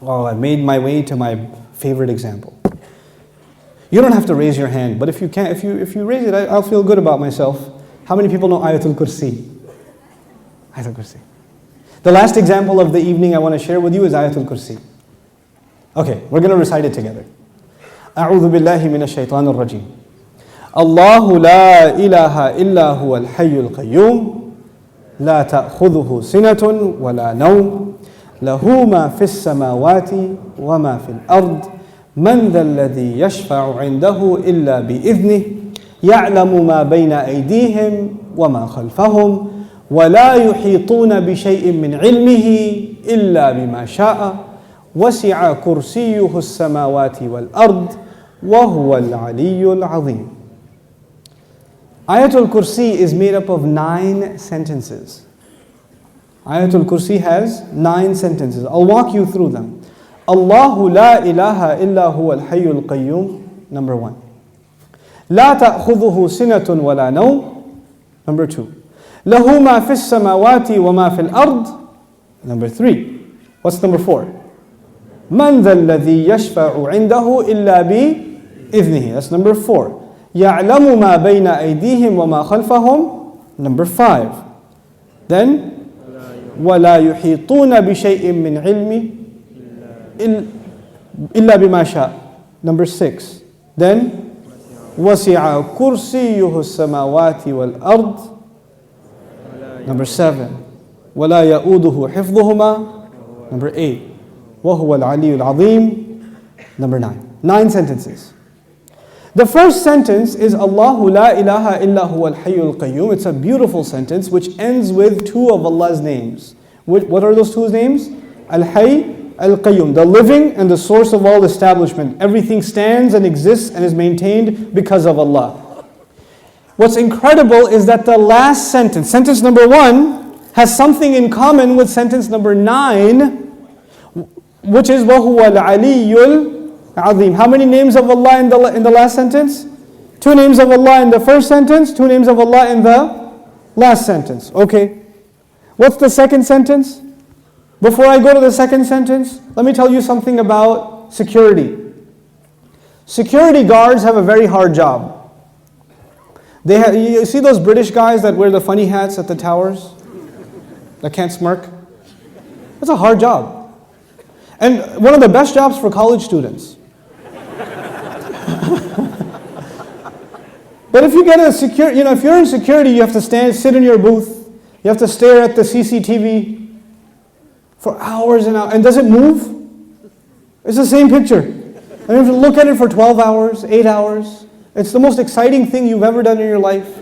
Oh, I made my way to my favorite example. You don't have to raise your hand, but if you can, if you raise it, I'll feel good about myself. How many people know Ayatul Kursi? Ayatul Kursi. The last example of the evening I want to share with you is Ayatul Kursi. Okay, we're going to recite it together. أعوذ بالله من الشيطان الرجيم. الله لا إله إلا هو الحي القيوم لا تأخذه سنة ولا نوم له ما في السماوات وما في الأرض من ذا الذي يشفع عنده إلا بإذنه يعلم ما بين أيديهم وما خلفهم ولا يحيطون بشيء من علمه إلا بما شاء وسع كرسيه السماوات والأرض وهو العلي العظيم. Ayatul Kursi is made up of 9 sentences. Ayatul Kursi has 9 sentences. I'll walk you through them. Allahu la ilaha illa huwa al-hayyul qayyum, number 1. La ta'khudhuhu sinatun wa la nawm, number 2. Lahu ma fis samawati wa ma fil ard, number 3. What's number 4? Man dha alladhi yashfa'u 'indahu illa bi idhnihi, that's number 4. يَعْلَمُ مَا بَيْنَ أَيْدِيهِمْ وَمَا خَلْفَهُم, number 5. Then, وَلَا يُحِيطُونَ بِشَيْءٍ مِّنْ عِلْمِهِ إِلَّا بِمَا شَاءَ, number 6. Then, وَسِعَ كُرْسِيُّهُ السَّمَاوَاتِ وَالْأَرْضِ, number 7. وَلَا يَؤُودُهُ حِفْظُهُمَا, number 8. وَهُوَ الْعَلِيُّ الْعَظِيمُ, number 9. 9 sentences. The first sentence is Allahu la ilaha illa huwa al-hayyul qayyum. It's a beautiful sentence which ends with 2 of Allah's names. What are those 2 names? Al-Hayy, Al-Qayyum, the living and the source of all establishment. Everything stands and exists and is maintained because of Allah. What's incredible is that the last sentence, sentence number 1, has something in common with sentence number 9, which is وَهُوَ الْعَلِيُّ الْعَظِيمُ. How many names of Allah in the last sentence? 2 names of Allah in the first sentence, 2 names of Allah in the last sentence. Okay. What's the second sentence? Before I go to the second sentence, let me tell you something about security. Security guards have a very hard job. You see those British guys that wear the funny hats at the towers? That can't smirk? It's a hard job. And one of the best jobs for college students. But if you get if you're in security, you have to sit in your booth. You have to stare at the CCTV for hours and hours. And does it move? It's the same picture. And you have to look at it for 12 hours, 8 hours. It's the most exciting thing you've ever done in your life.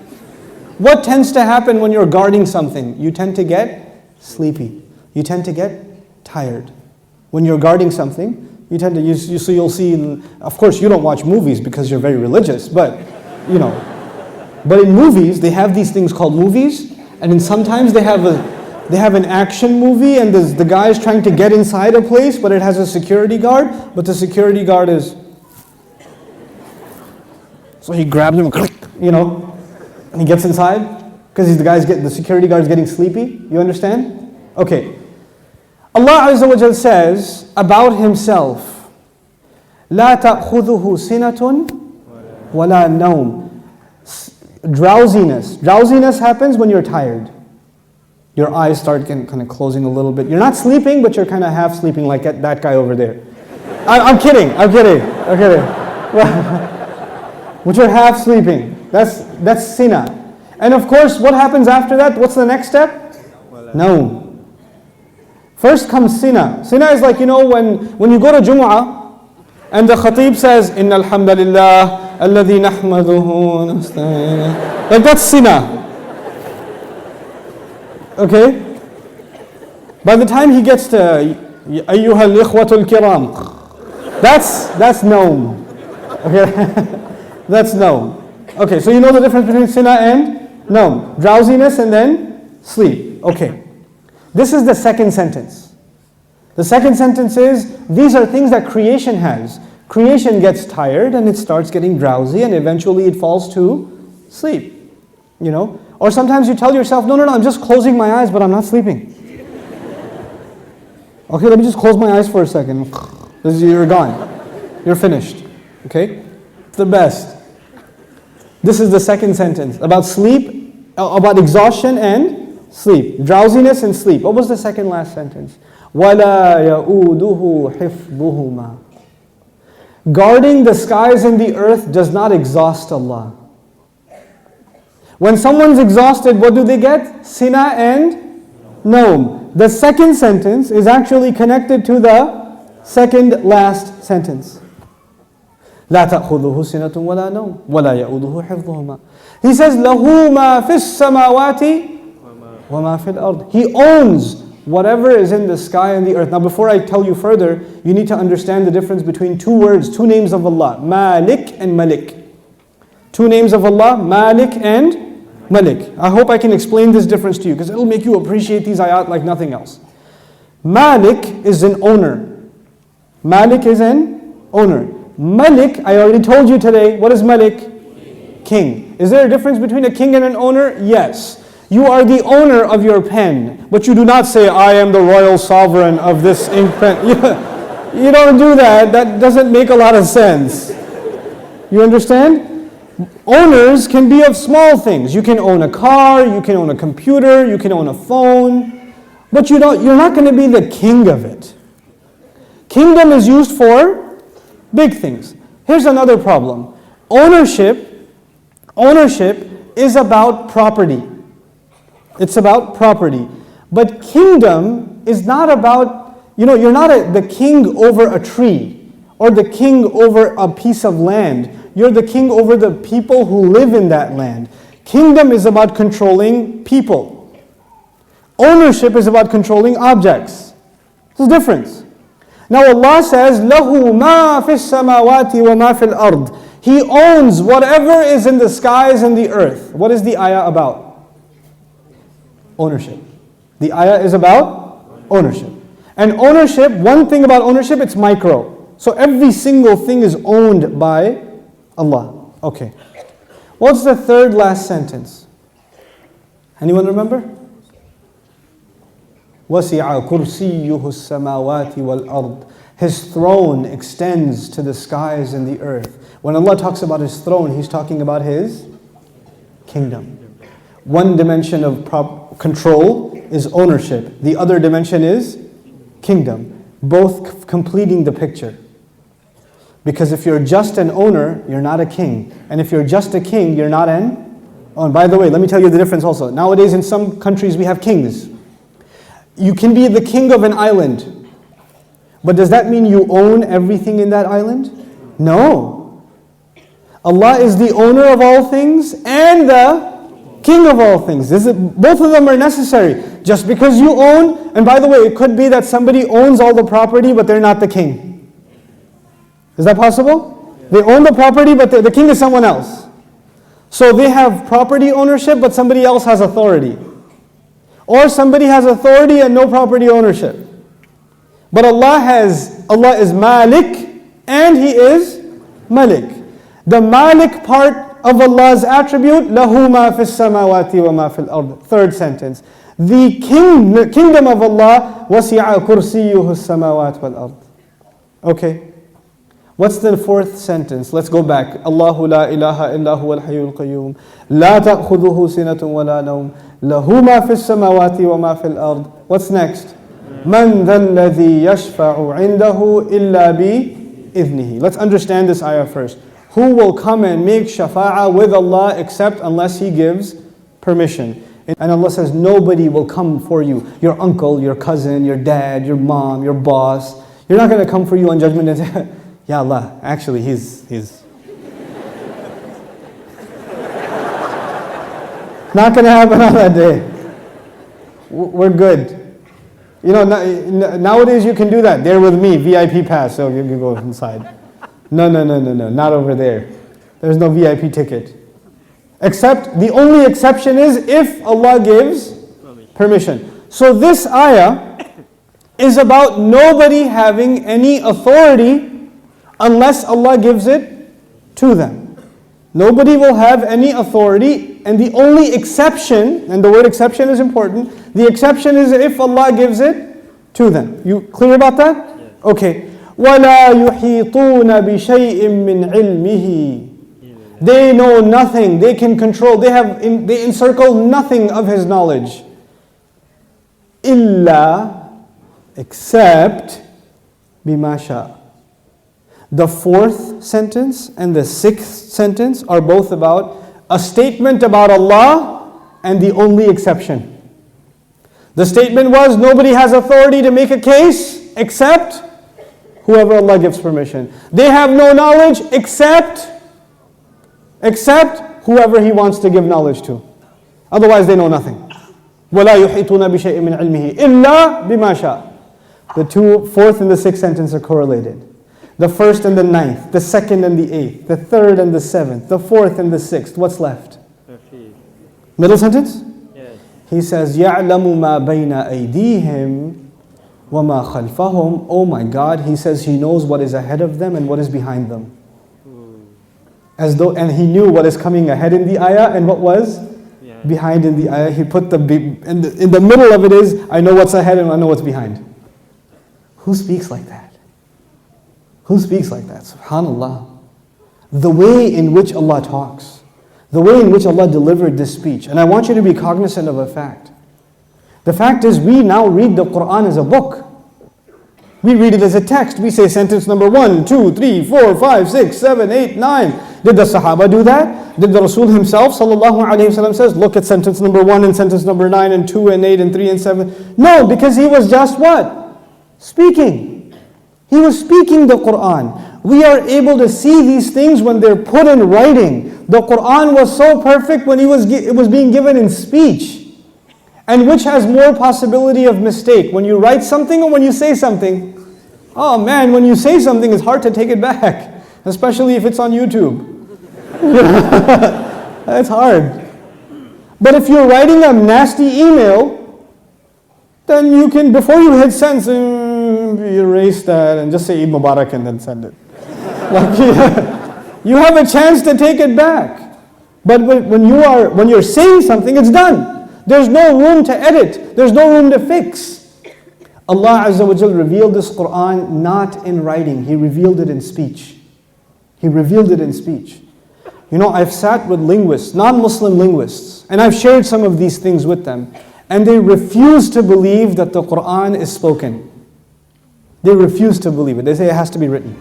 What tends to happen when you're guarding something? You tend to get sleepy. You tend to get tired. When you're guarding something, you tend to, so you'll see, of course you don't watch movies because you're very religious, but but in movies, they have these things called movies, and then sometimes they have an action movie, and the guy's trying to get inside a place, but it has a security guard, but the security guard is, so he grabs him, and he gets inside, because the security guard's getting sleepy. You understand? Okay. Allah Azza wa Jal says about Himself, لا تأخذه سنة ولا نوم. Drowsiness happens when you're tired. Your eyes start kind of closing a little bit. You're not sleeping, but you're kind of half sleeping like that guy over there. I'm kidding. But you're half sleeping. That's sina. And of course, what happens after that? What's the next step? No. First comes sina. Sina is like, when you go to Jumu'ah, and the khatib says, Inna alhamdulillah, alladhi nahmaduhu, like that's sina. Okay? By the time he gets to Ayyuha al-ikhwatul kiram, that's known. Okay? That's known. Okay, so you know the difference between sina and known. Drowsiness and then sleep. Okay. This is the second sentence. The second sentence is, these are things that creation has. Creation gets tired and it starts getting drowsy and eventually it falls to sleep. Or sometimes you tell yourself, no, I'm just closing my eyes, but I'm not sleeping. Okay, let me just close my eyes for a second. You're gone. You're finished. Okay? It's the best. This is the second sentence. About sleep, about exhaustion and sleep. Drowsiness and sleep. What was the second last sentence? وَلَا يَؤُودُهُ حِفْظُهُمَا. Guarding the skies and the earth does not exhaust Allah. When someone's exhausted, what do they get? Sina and Noam. The second sentence is actually connected to the second last sentence. لا تأخذه سنة ولا نوم ولا يؤوده حفظهما. He says له ما في السماوات وما في الأرض. He owns whatever is in the sky and the earth. Now before I tell you further, you need to understand the difference between two words, two names of Allah, Malik and Malik. Two names of Allah, Malik and Malik. I hope I can explain this difference to you because it'll make you appreciate these ayat like nothing else. Malik is an owner. Malik is an owner. Malik, I already told you today, what is Malik? King. Is there a difference between a king and an owner? Yes. You are the owner of your pen, but you do not say, I am the royal sovereign of this ink pen. You don't do that. That doesn't make a lot of sense. You understand? Owners can be of small things. You can own a car, you can own a computer, you can own a phone, but you're not going to be the king of it. Kingdom is used for big things. Here's another problem. Ownership is about property. It's about property. But kingdom is not about, you're not the king over a tree or the king over a piece of land. You're the king over the people who live in that land. Kingdom is about controlling people. Ownership is about controlling objects. There's a difference. Now Allah says, لَهُ مَا فِي السَّمَاوَاتِ وَمَا فِي الْأَرْضِ. He owns whatever is in the skies and the earth. What is the ayah about? Ownership. The ayah is about ownership. And ownership, one thing about ownership, it's micro. So every single thing is owned by Allah. Okay. What's the third last sentence? Anyone remember? وَسِعَ كُرْسِيُّهُ السَّمَاوَاتِ وَالْأَرْضِ. His throne extends to the skies and the earth. When Allah talks about His throne, He's talking about His kingdom. One dimension of control is ownership. The other dimension is kingdom. Both completing the picture. Because if you're just an owner, you're not a king. And if you're just a king, you're not an owner. By the way, let me tell you the difference also. Nowadays in some countries we have kings. You can be the king of an island. But does that mean you own everything in that island? No. Allah is the owner of all things and the king of all things. Both of them are necessary. Just because you own, and by the way, it could be that somebody owns all the property but they're not the king. Is that possible? They own the property but the king is someone else. So they have property ownership but somebody else has authority. Or somebody has authority and no property ownership. But Allah is Malik and He is Malik. The Malik part of Allah's attribute, لَهُ مَا فِي السَّمَاوَاتِ وَمَا فِي الْأَرْضِ. Third sentence. The kingdom of Allah, وَسِعَ كُرْسِيُّهُ السَّمَاوَاتِ وَالْأَرْضِ. Okay. What's the fourth sentence? Let's go back. Allahu la ilaha illa huwa al-hayyul qayyum. La ta'khudhuhu sinatun wa la nawm. Lahu ma fi as-samawati wa ma fi al-ard. What's next? Man dha alladhi yashfa'u 'indahu illa bi idhnihi. Let's understand this ayah first. Who will come and make shafa'ah with Allah except unless He gives permission? And Allah says nobody will come for you. Your uncle, your cousin, your dad, your mom, your boss. You're not going to come for you on judgment and say, Ya Allah, actually he's not going to happen on that day. We're good. Nowadays you can do that. They're with me, VIP pass, so you can go inside. No, not over there. There's no VIP ticket. Except, the only exception is if Allah gives permission. So this ayah is about nobody having any authority unless Allah gives it to them. Nobody will have any authority, and the only exception, and the word exception is important, the exception is if Allah gives it Two then. You clear about that? Yes. Okay. وَلَا يُحِيطُونَ بِشَيْءٍ مِّنْ عِلْمِهِ. They know nothing. They can control. They encircle nothing of His knowledge. إِلَّا, except بِمَا شَاءَ. The fourth sentence and the sixth sentence are both about a statement about Allah and the only exception. The statement was, nobody has authority to make a case except whoever Allah gives permission. They have no knowledge except whoever He wants to give knowledge to. Otherwise they know nothing. وَلَا يُحِيطُونَ بِشَيْءٍ مِّنْ عِلْمِهِ إِلَّا بِمَا شَاءَ. The fourth and the sixth sentence are correlated. The first and the ninth, the second and the eighth, the third and the seventh, the fourth and the sixth. What's left? Middle sentence? Yes. He says, يَعْلَمُ مَا بَيْنَ أَيْدِيهِمْ وَمَا خَلْفَهُمْ. Oh my God, He says He knows what is ahead of them and what is behind them. And He knew what is coming ahead in the ayah and what was behind in the ayah. He put in the middle of it is, I know what's ahead and I know what's behind. Who speaks like that? Who speaks like that? SubhanAllah. The way in which Allah talks, the way in which Allah delivered this speech. And I want you to be cognizant of a fact. The fact is, we now read the Quran as a book. We read it as a text. We say sentence number 1, 2, 3, 4, 5, 6, 7, 8, 9. Did the Sahaba do that? Did the Rasul himself, sallallahu alayhi wasallam, says, look at sentence number 1 and sentence number 9 and 2 and 8 and 3 and 7? No, because he was just what? Speaking. He was speaking the Quran. We are able to see these things when they're put in writing. The Quran was so perfect when it was being given in speech. And which has more possibility of mistake? When you write something or when you say something? Oh man, when you say something, it's hard to take it back. Especially if it's on YouTube. It's hard. But if you're writing a nasty email, then you can, before you hit send, erase that and just say Eid Mubarak and then send it. You have a chance to take it back. But when you're saying something, it's done. There's no room to edit. There's no room to fix. Allah Azza wa Jal revealed this Quran not in writing. He revealed it in speech. He revealed it in speech. You know, I've sat with linguists, non-Muslim linguists, and I've shared some of these things with them, and they refuse to believe that the Quran is spoken. They refuse to believe it. They say it has to be written.